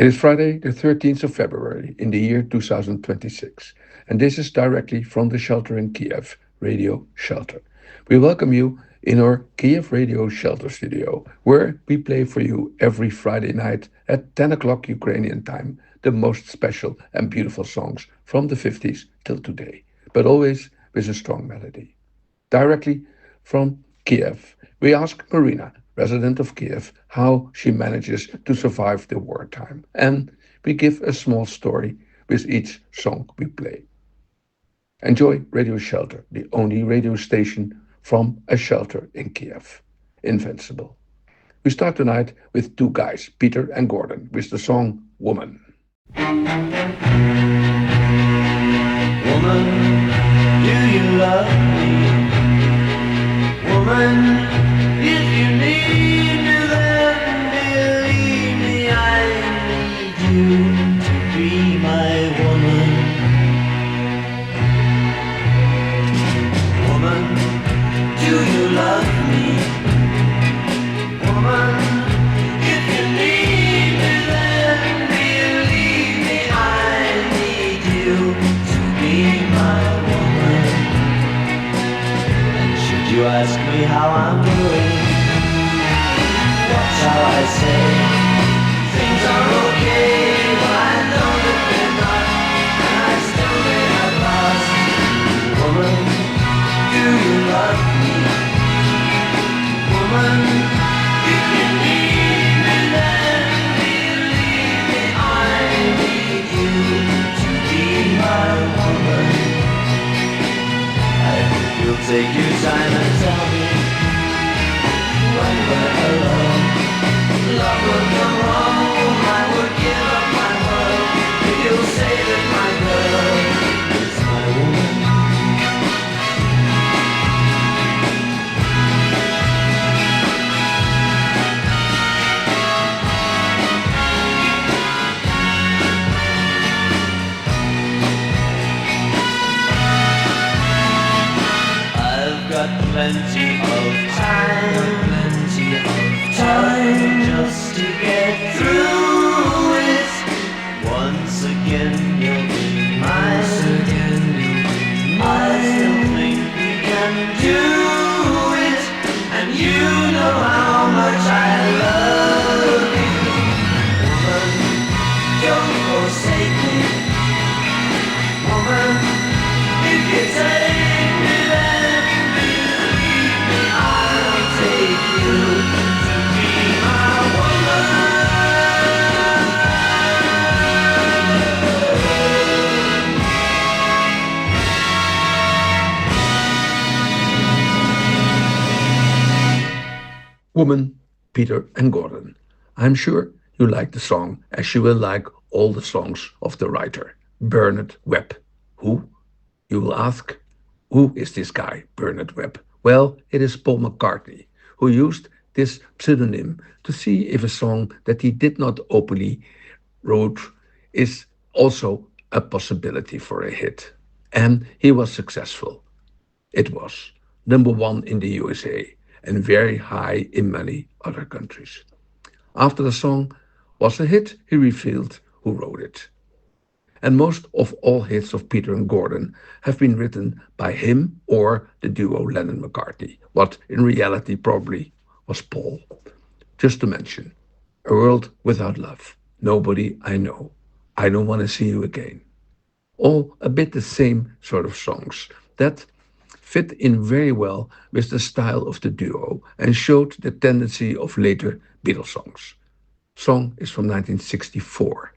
It is Friday, the 13th of February in the year 2026, and this is directly from the shelter in Kiev, Radio Shelter. We welcome you in our Kiev Radio Shelter studio, where we play for you every Friday night at 10 o'clock Ukrainian time the most special and beautiful songs from the 50s till today, but always with a strong melody. Directly from Kiev, we ask Marina, resident of Kiev, how she manages to survive the wartime. And we give a small story with each song we play. Enjoy Radio Shelter, the only radio station from a shelter in Kiev. Invincible. We start tonight with two guys, Peter and Gordon, with the song Woman. Woman, do you love me? Woman, if you need me, then believe me, I need you to be my woman. Woman, do you love me? Woman, if you need me, then believe me, I need you to be my woman. And should you ask me how I'm doing, what shall I say? Things are okay, but I know that they're not, and I still may have lost. Woman, do you love me? Woman, if you need me, then believe me, I need you to be my woman. I hope you'll take your time and tell me when we're alone. Love will come home, I would give up my world if you'll say that my girl is my woman. I've got plenty of time just to get through it. Once again you'll be mine. I still think we can do it, and you know how much I love you. Woman, don't forsake me. Woman, if you take me, then believe me, I'll take you to be my woman. Woman, Peter and Gordon. I'm sure you like the song as you will like all the songs of the writer, Bernard Webb. Who? You will ask, who is this guy, Bernard Webb? Well, it is Paul McCartney, who used this pseudonym to see if a song that he did not openly wrote is also a possibility for a hit. And he was successful. It was number one in the USA and very high in many other countries. After the song was a hit, he revealed who wrote it. And most of all hits of Peter and Gordon have been written by him or the duo Lennon-McCartney, what in reality probably was Paul. Just to mention, A World Without Love, Nobody I Know, I Don't Want to See You Again. All a bit the same sort of songs that fit in very well with the style of the duo and showed the tendency of later Beatles songs. Song is from 1964.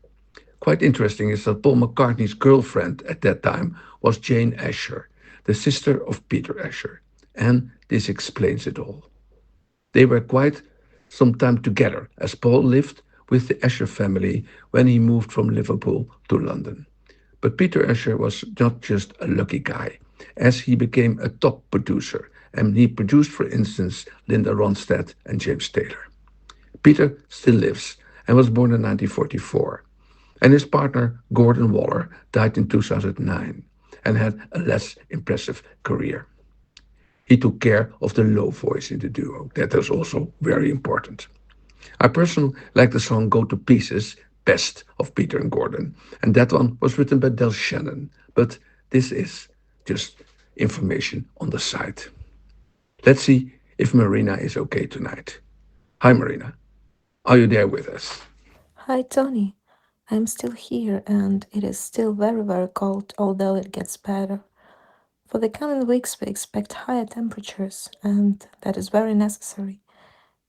Quite interesting is that Paul McCartney's girlfriend at that time was Jane Asher, the sister of Peter Asher, and this explains it all. They were quite some time together as Paul lived with the Asher family when he moved from Liverpool to London. But Peter Asher was not just a lucky guy, as he became a top producer, and he produced, for instance, Linda Ronstadt and James Taylor. Peter still lives and was born in 1944, and his partner, Gordon Waller, died in 2009 and had a less impressive career. He took care of the low voice in the duo. That is also very important. I personally like the song Go to Pieces, Best of Peter and Gordon. And that one was written by Del Shannon. But this is just information on the site. Let's see if Marina is okay tonight. Hi, Marina. Are you there with us? Hi, Tony. I'm still here and it is still very, very cold, although it gets better. For the coming weeks, we expect higher temperatures, and that is very necessary.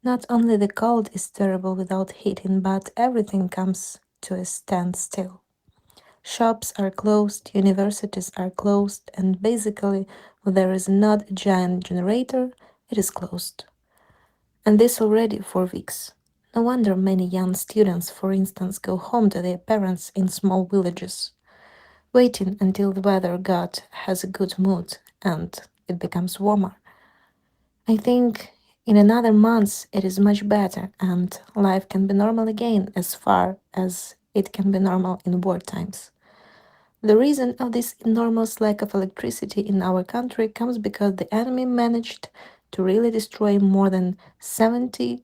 Not only the cold is terrible without heating, but everything comes to a standstill. Shops are closed, universities are closed, and basically, when there is not a giant generator, it is closed. And this already for weeks. No wonder many young students, for instance, go home to their parents in small villages, waiting until the weather god has a good mood and it becomes warmer. I think in another month it is much better and life can be normal again as far as it can be normal in war times. The reason of this enormous lack of electricity in our country comes because the enemy managed to really destroy more than 70%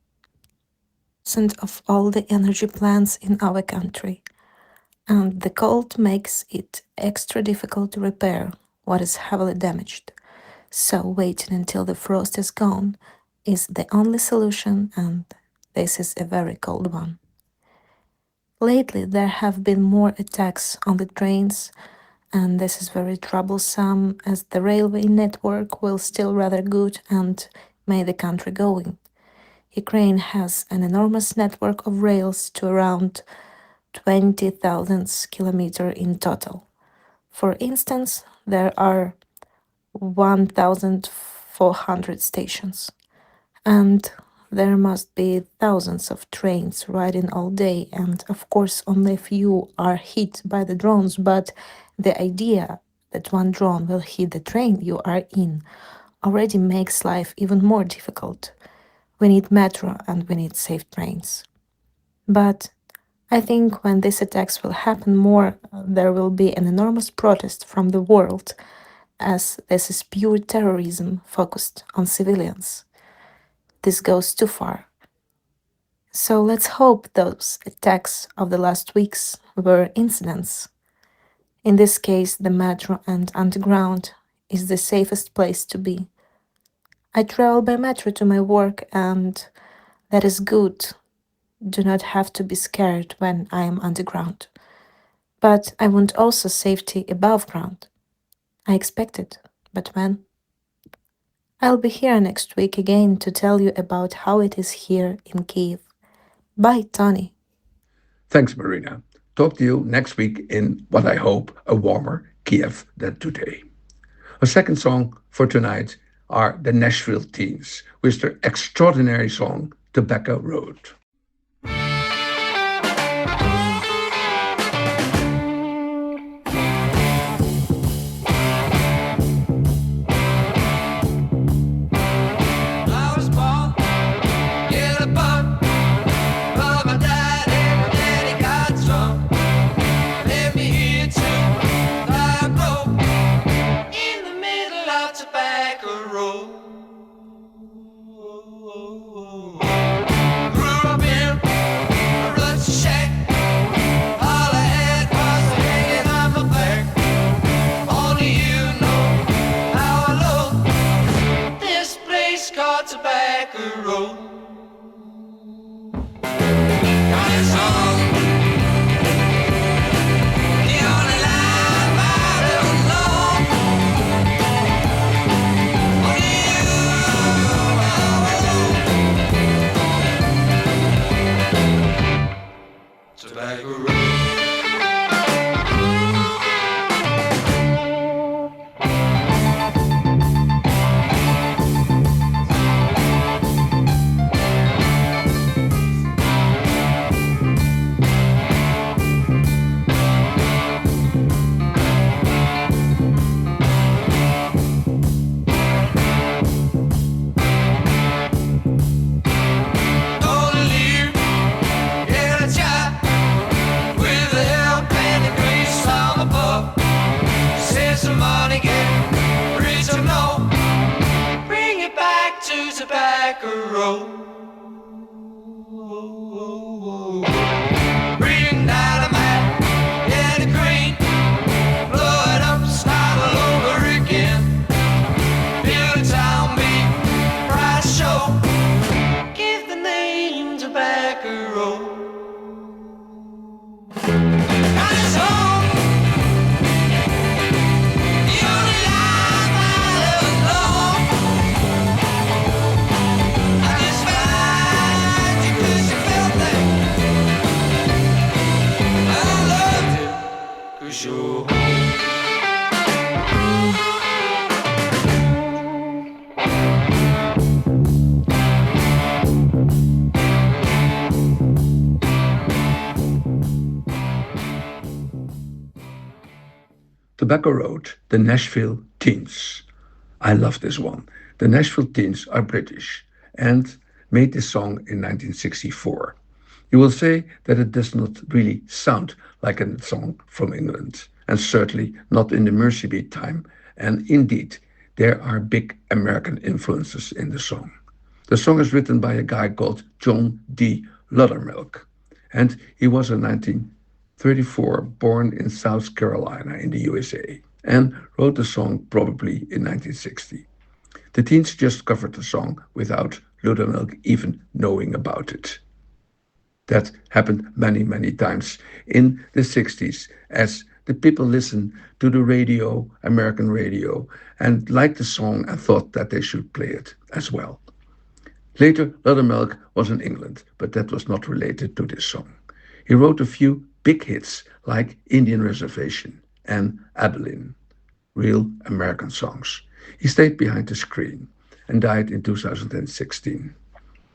of all the energy plants in our country. And the cold makes it extra difficult to repair what is heavily damaged. So waiting until the frost is gone is the only solution, and this is a very cold one. Lately, there have been more attacks on the trains, and this is very troublesome as the railway network will still rather good and made the country going. Ukraine has an enormous network of rails to around 20,000 kilometers in total. For instance, there are 1,400 stations, and there must be thousands of trains riding all day, and of course, only a few are hit by the drones. But the idea that one drone will hit the train you are in already makes life even more difficult. We need metro and we need safe trains. But I think when these attacks will happen more, there will be an enormous protest from the world, as this is pure terrorism focused on civilians. This goes too far. So let's hope those attacks of the last weeks were incidents. In this case, the metro and underground is the safest place to be. I travel by metro to my work, and that is good. Do not have to be scared when I am underground. But I want also safety above ground. I expect it, but when? I'll be here next week again to tell you about how it is here in Kyiv. Bye, Tony. Thanks, Marina. Talk to you next week in what I hope a warmer Kiev than today. A second song for tonight are the Nashville Teens with their extraordinary song Tobacco Road. I was born in a bun, but my daddy got drunk. Left me here to die broke in the middle of Tobacco Road. Grew up in a rusty shack. All I had was hanging on my back. Only you know how I love this place called Tobacco Road. Got a song, the only life I've ever known. Only you know how I love Tobacco Road. Gonna leave, get a job with the help and the grace from above. Save some money, get rich or no. Bring it back to Tobacco Road. Bring Tobacco wrote The Nashville Teens. I love this one. The Nashville Teens are British and made this song in 1964. You will say that it does not really sound like a song from England, and certainly not in the Mercy Beat time. And indeed, there are big American influences in the song. The song is written by a guy called John D. Luttermilk, and he was in 1934 born in South Carolina in the USA and wrote the song probably in 1960. The Teens just covered the song without Luttermilk even knowing about it. That happened many, many times in the 60s as the people listened to the radio, American radio, and liked the song and thought that they should play it as well. Later, Luttermilk was in England, but that was not related to this song. He wrote a few big hits like Indian Reservation and Abilene, real American songs. He stayed behind the screen and died in 2016.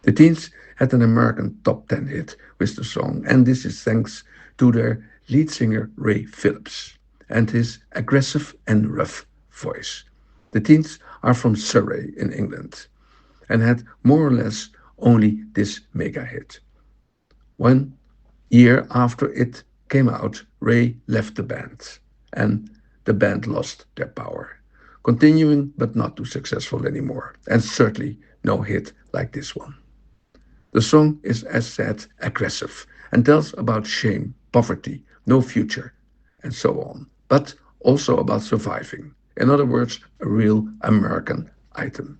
The Teens had an American top 10 hit with the song, and this is thanks to their lead singer Ray Phillips and his aggressive and rough voice. The Teens are from Surrey in England and had more or less only this mega hit. 1 year after it came out, Ray left the band and the band lost their power, continuing but not too successful anymore, and certainly no hit like this one. The song is, as said, aggressive and tells about shame, poverty, no future, and so on, but also about surviving. In other words, a real American item,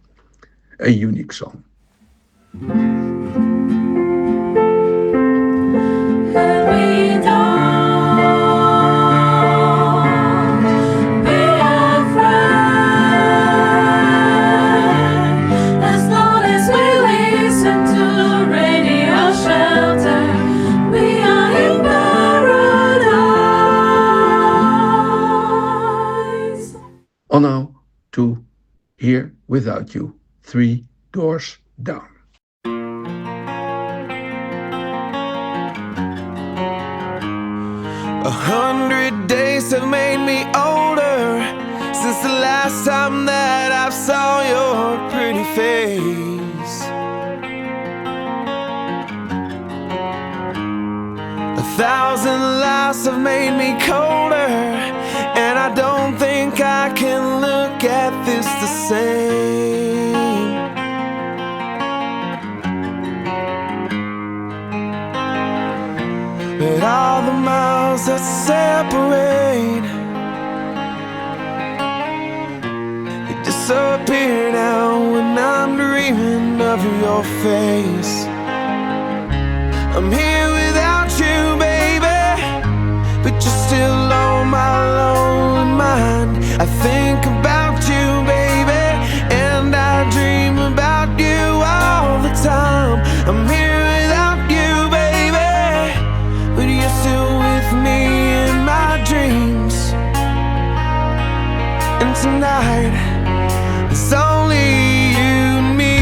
a unique song. On now to Here Without You, Three Doors Down. 100 days have made me older since the last time that I saw your pretty face. 1,000 lives have made me colder, and I don't think I can look at this the same. But all the miles that separate, they disappear now when I'm dreaming of your face. I'm here without you, baby, but you're still on my lonely mind. I think about you, baby, and I dream about you all the time. I'm here without you, baby, but you're still with me in my dreams. And tonight, it's only you and me.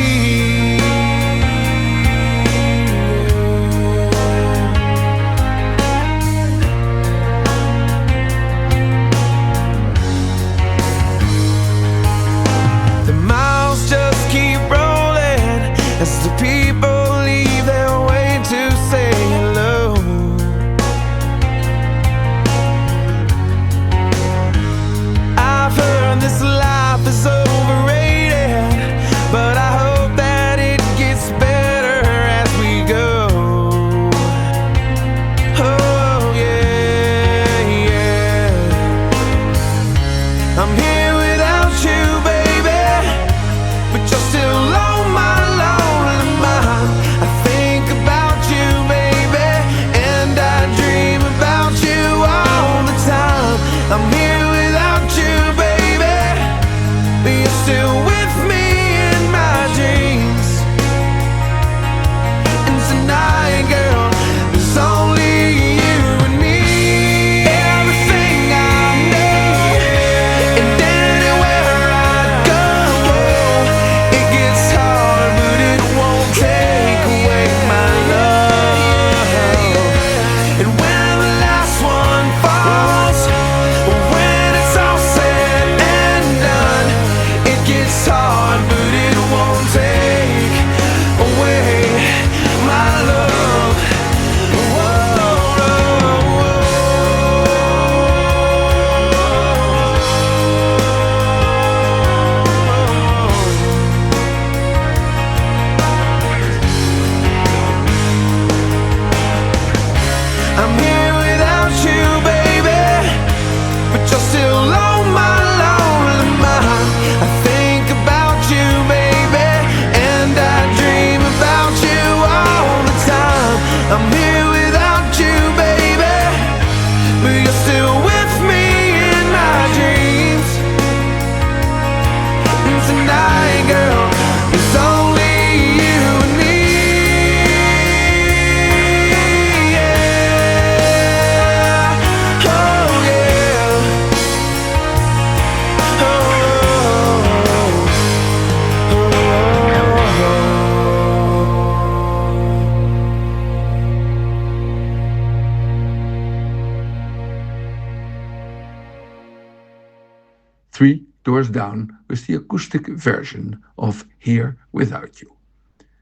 Doors Down was the acoustic version of Here Without You.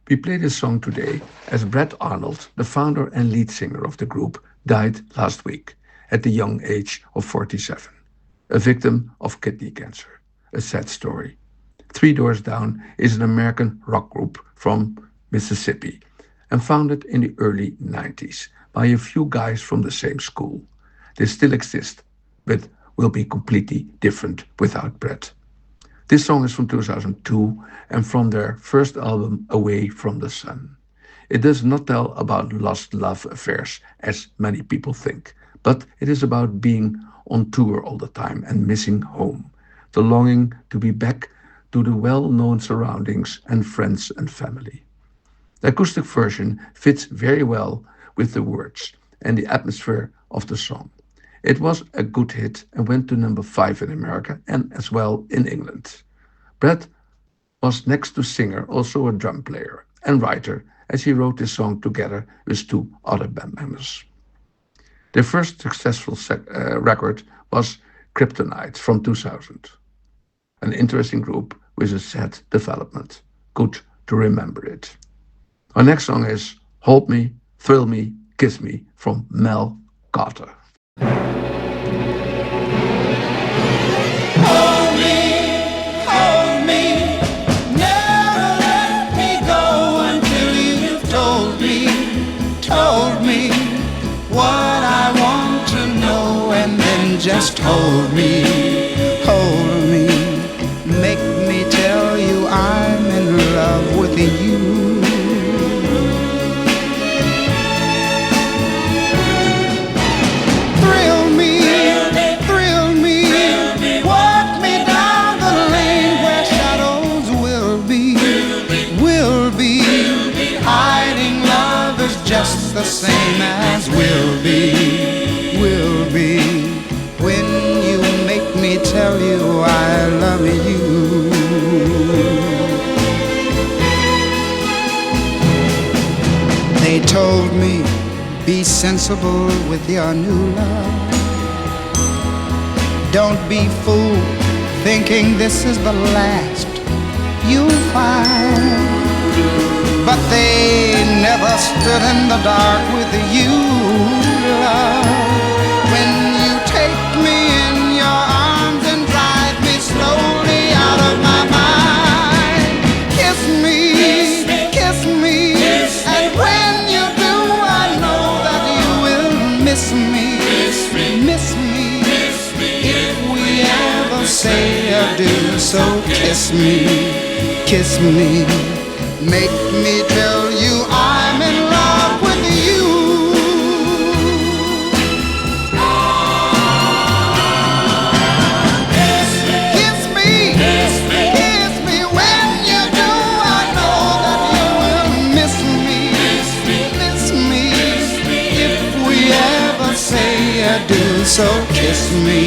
We play this song today as Brett Arnold, the founder and lead singer of the group, died last week at the young age of 47, a victim of kidney cancer. A sad story. Three Doors Down is an American rock group from Mississippi and founded in the early 90s by a few guys from the same school. They still exist, but will be completely different without Brett. This song is from 2002 and from their first album, Away from the Sun. It does not tell about lost love affairs, as many people think, but it is about being on tour all the time and missing home, the longing to be back to the well known surroundings and friends and family. The acoustic version fits very well with the words and the atmosphere of the song. It was a good hit and went to number 5 in America and as well in England. Brett was next to singer also a drum player and writer as he wrote this song together with two other band members. Their first successful record was Kryptonite from 2000, an interesting group with a sad development. Good to remember it. Our next song is Hold Me, Thrill Me, Kiss Me from Mel Carter. Hold me, never let me go until you've told me what I want to know, and then just hold me, make me tell you I'm in love with you. Just the same as will be when you make me tell you I love you. They told me be sensible with your new love. Don't be fooled thinking this is the last you'll find. But they never stood in the dark with you, love. When you take me in your arms and drive me slowly out of my mind. Kiss me, and when you do, I know that you will miss me. If we ever say adieu, so kiss me. Make me tell you I'm in love with you. Kiss me when you do. I know that you will miss me. If we ever say adieu, so kiss me.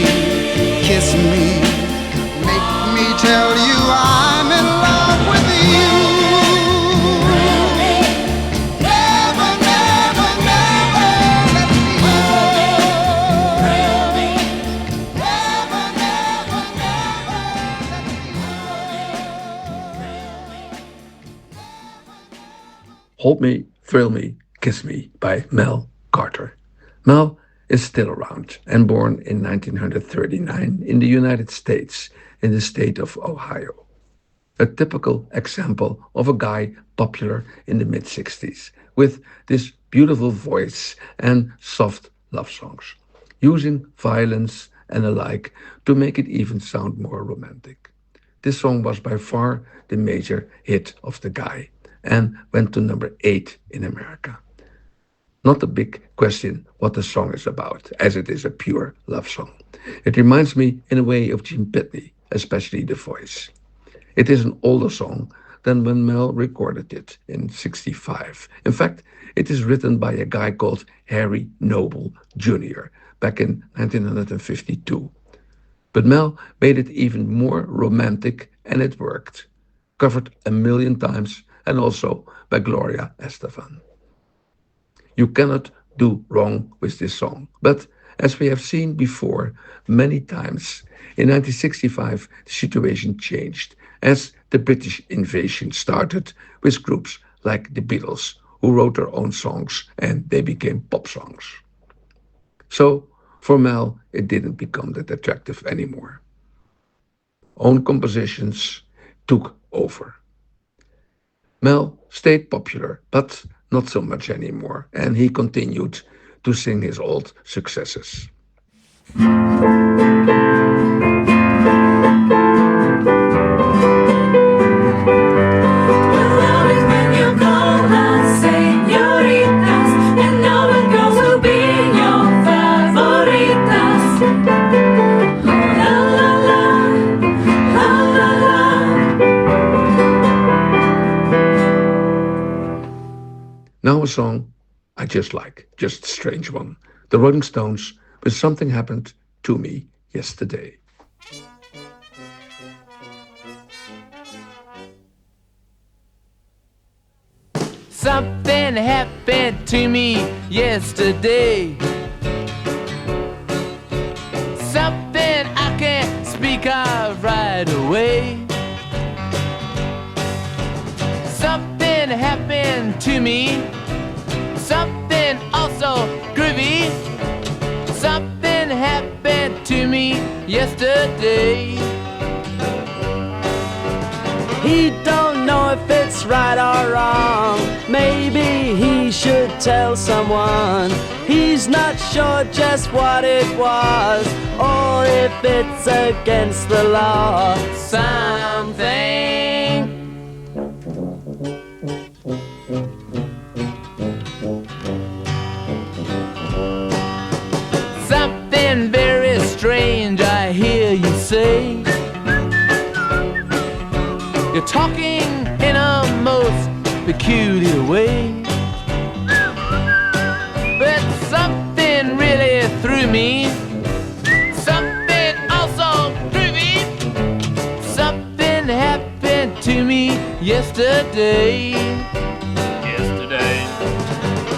Make me tell you I'm in love with you. Hold Me, Thrill Me, Kiss Me by Mel Carter. Mel is still around and born in 1939 in the United States in the state of Ohio. A typical example of a guy popular in the mid 60s with this beautiful voice and soft love songs, using violence and alike to make it even sound more romantic. This song was by far the major hit of the guy and went to number 8 in America. Not a big question what the song is about, as it is a pure love song. It reminds me in a way of Gene Pitney, especially the voice. It is an older song than when Mel recorded it in 65. In fact, it is written by a guy called Harry Noble Jr. back in 1952. But Mel made it even more romantic and it worked. Covered a million times and also by Gloria Estefan. You cannot do wrong with this song, but As we have seen before many times, in 1965 the situation changed as the British invasion started with groups like the Beatles, who wrote their own songs and they became pop songs. So for Mel, it didn't become that attractive anymore. Own compositions took over. Mel stayed popular, but not so much anymore, and he continued to sing his old successes. We'll always when you call us señoritas, and all the girls will be your favoritas. La la la, la la la. Now a song I just like, just a strange one. The Rolling Stones with Something Happened to Me Yesterday. Something happened to me yesterday. Something I can't speak of right away. Something happened to me. Something also groovy. Something happened to me yesterday. He don't know if it's right or wrong. Maybe he should tell someone. He's not sure just what it was, or if it's against the law. Something. Something very strange I hear you say. You're talking in a most peculiar way. But something really threw me. Something also groovy. Something happened to me yesterday.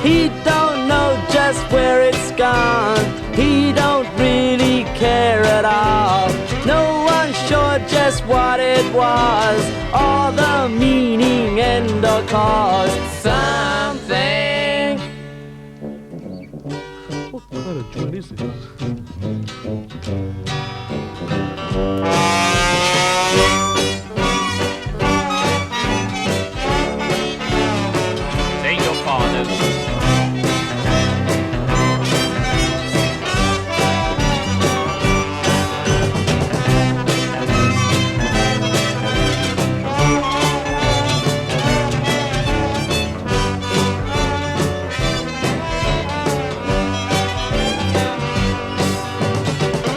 He don't know just where it's gone. He don't really care at all. No one's sure just what it was, or the meaning and or cause. Something. What kind of joint is this? Take your partners.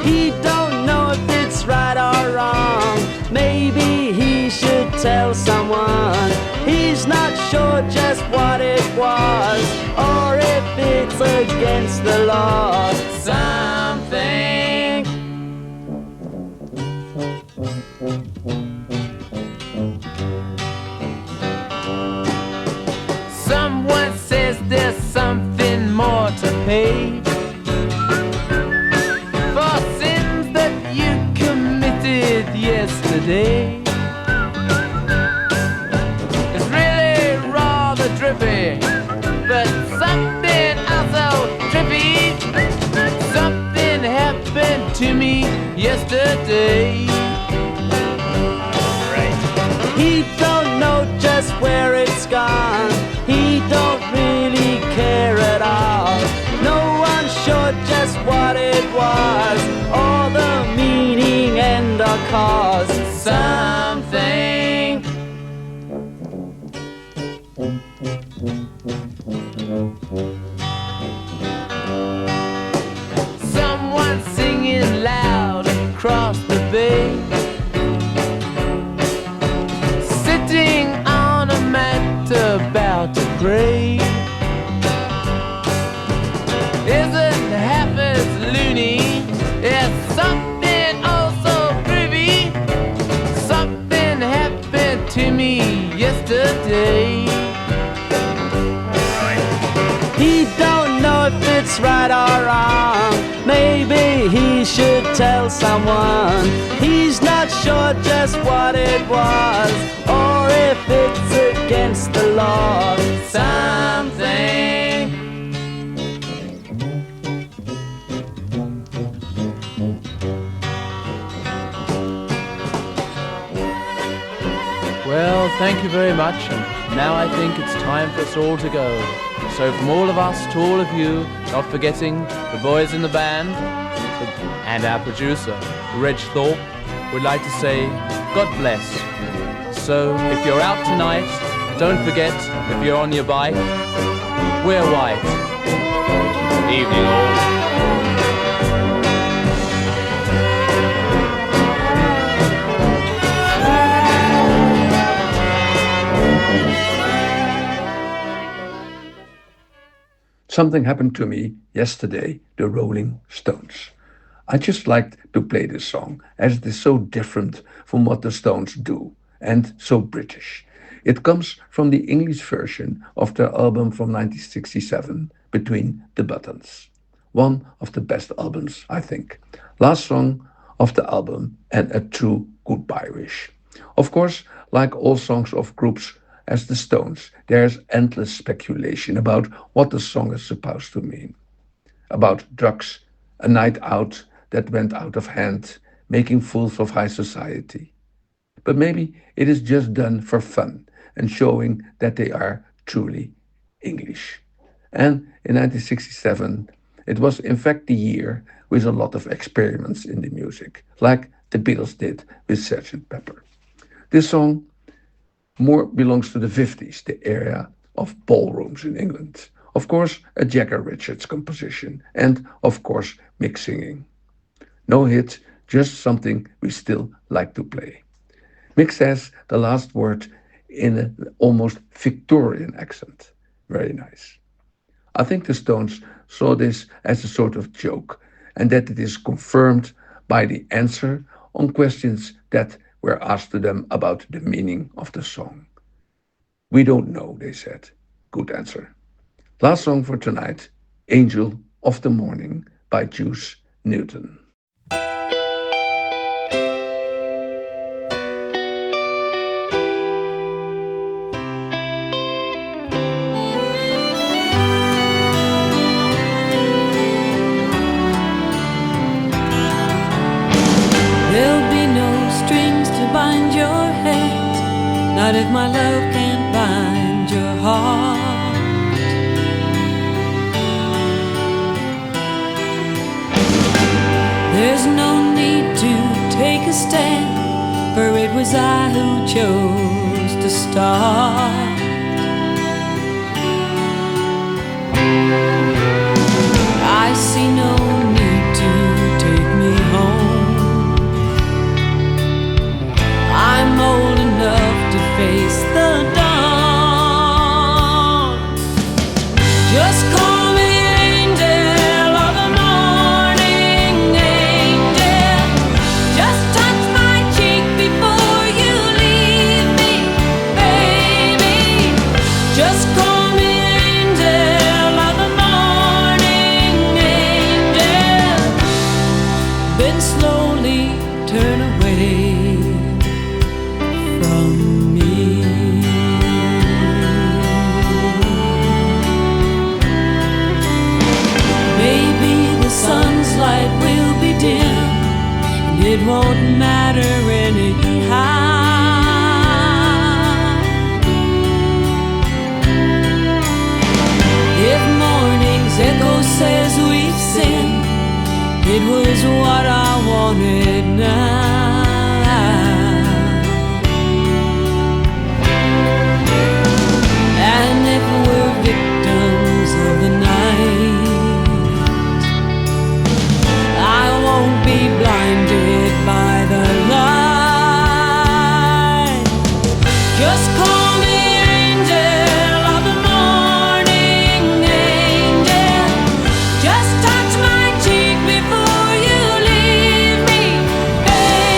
He don't know if it's right or wrong. Maybe he should tell someone. He's not sure just what it was, or if it's against the law. Something. Someone says there's something more to pay for sins that you committed yesterday. It's really rather drippy, but something also trippy. Something happened to me yesterday. He don't know just where it's gone. He don't really care at all. No one's sure just what it was, or the meaning and the cause. Something. Someone singing loud across the bay, sitting on a mat about to pray. Isn't half as loony as something also groovy. Something happened to me yesterday. He don't know if it's right or wrong. Maybe he should tell someone. He's not sure just what it was, or if it's against the law. Something. Well, thank you very much, and now I think it's time for us all to go. So from all of us to all of you, not forgetting the boys in the band and our producer, Reg Thorpe, would like to say God bless. So if you're out tonight, don't forget, if you're on your bike, wear white. Evening all. Something happened to me yesterday, the Rolling Stones. I just liked to play this song as it is so different from what the Stones do and so British. It comes from the English version of their album from 1967, Between the Buttons. One of the best albums, I think. Last song of the album and a true goodbye wish. Of course, like all songs of groups as the Stones, there's endless speculation about what the song is supposed to mean. About drugs, a night out that went out of hand, making fools of high society. But maybe it is just done for fun and showing that they are truly English. And in 1967, it was in fact the year with a lot of experiments in the music, like the Beatles did with Sgt. Pepper. This song more belongs to the 50s, the era of ballrooms in England. Of course, a Jagger Richards composition, and of course, mixed singing. No hit, just something we still like to play. Mick says the last word in an almost Victorian accent. Very nice. I think the Stones saw this as a sort of joke, and that it is confirmed by the answer on questions that were asked to them about the meaning of the song. We don't know, they said. Good answer. Last song for tonight, Angel of the Morning by Juice Newton. There'll be no strings to bind your head, not if my love can't bind your heart. There's no need to take a stand, for it was I who chose to start. I see no need to take me home. I'm old enough to face the dawn. Just call me angel of the morning, angel. Just touch my cheek before you leave me, baby. Just call me angel of the morning, angel. Then slowly turn away from me. Maybe the sun's light will be dim, and it won't matter anyhow. If morning's echo says we've sinned, it was what I wanted now. And if we're victims of the night, I won't be blinded by the light. Just call me angel of the morning, angel. Just touch my cheek before you leave me, baby.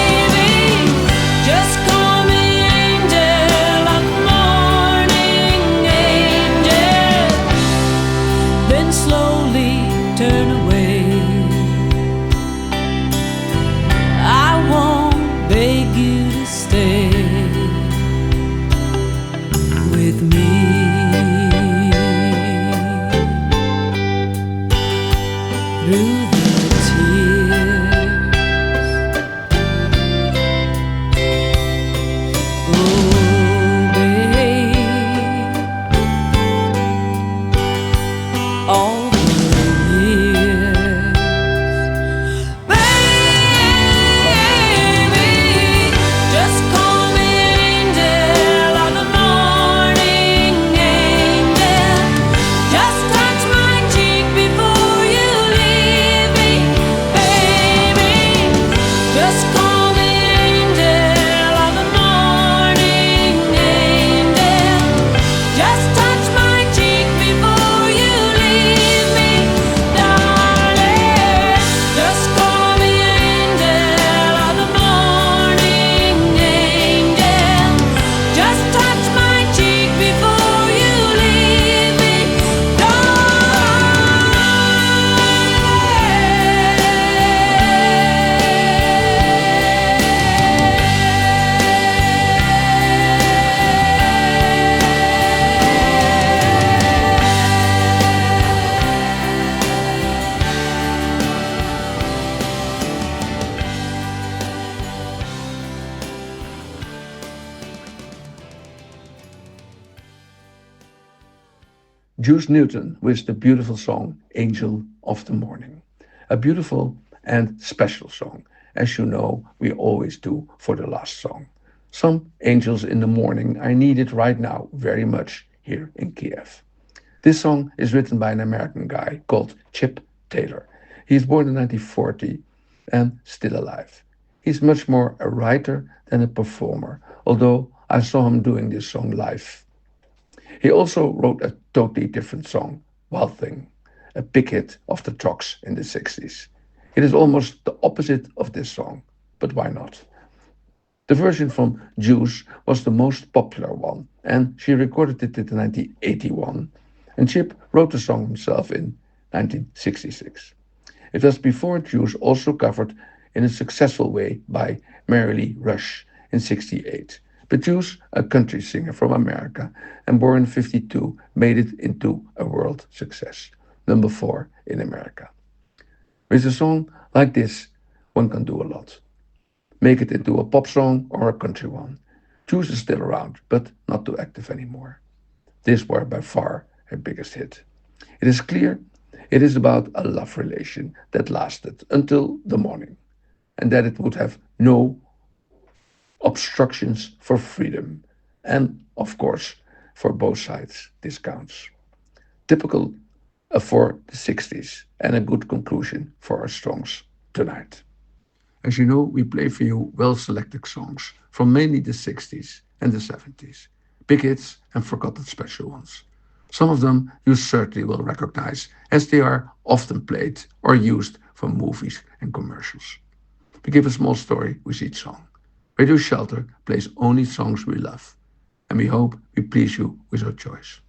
Juice Newton with the beautiful song Angel of the Morning. A beautiful and special song, as you know we always do for the last song. Some angels in the morning are needed right now very much here in Kiev. This song is written by an American guy called Chip Taylor. He is born in 1940 and still alive. He's much more a writer than a performer, although I saw him doing this song live. He also wrote a totally different song, Wild Thing, a big hit of the Trucks in the 60s. It is almost the opposite of this song, but why not? The version from Juice was the most popular one, and she recorded it in 1981, and Chip wrote the song himself in 1966. It was before Juice also covered in a successful way by Mary Lee Rush in 68. But Juice, a country singer from America and born in 52, made it into a world success, number 4 in America. With a song like this, one can do a lot. Make it into a pop song or a country one. Juice is still around, but not too active anymore. This was by far her biggest hit. It is clear it is about a love relation that lasted until the morning, and that it would have no obstructions for freedom, and of course, for both sides, this counts. Typical for the 60s, and a good conclusion for our songs tonight. As you know, we play for you well-selected songs from mainly the 60s and the 70s, big hits and forgotten special ones. Some of them you certainly will recognize, as they are often played or used for movies and commercials. We give a small story with each song. Radio Shelter plays only songs we love, and we hope we please you with our choice.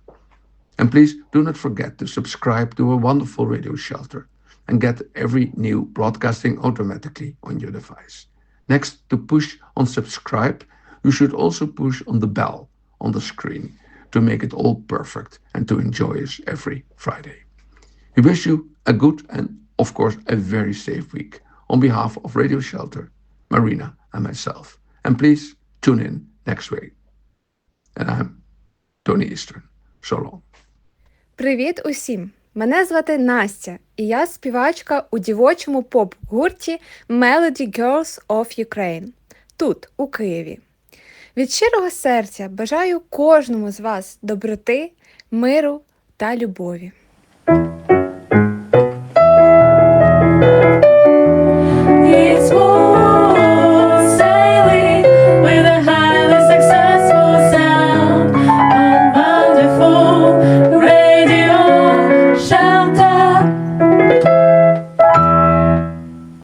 And please do not forget to subscribe to our wonderful Radio Shelter and get every new broadcasting automatically on your device. Next to push on subscribe, you should also push on the bell on the screen to make it all perfect and to enjoy us every Friday. We wish you a good and, of course, a very safe week on behalf of Radio Shelter, Marina, and myself. And please tune in next week. And I'm Tony Eastern. So long. Привіт усім! Мене звати Настя, і я співачка у дівочому поп-гурті Melody Girls of Ukraine, тут, у Києві. Від щирого серця бажаю кожному з вас доброти, миру та любові.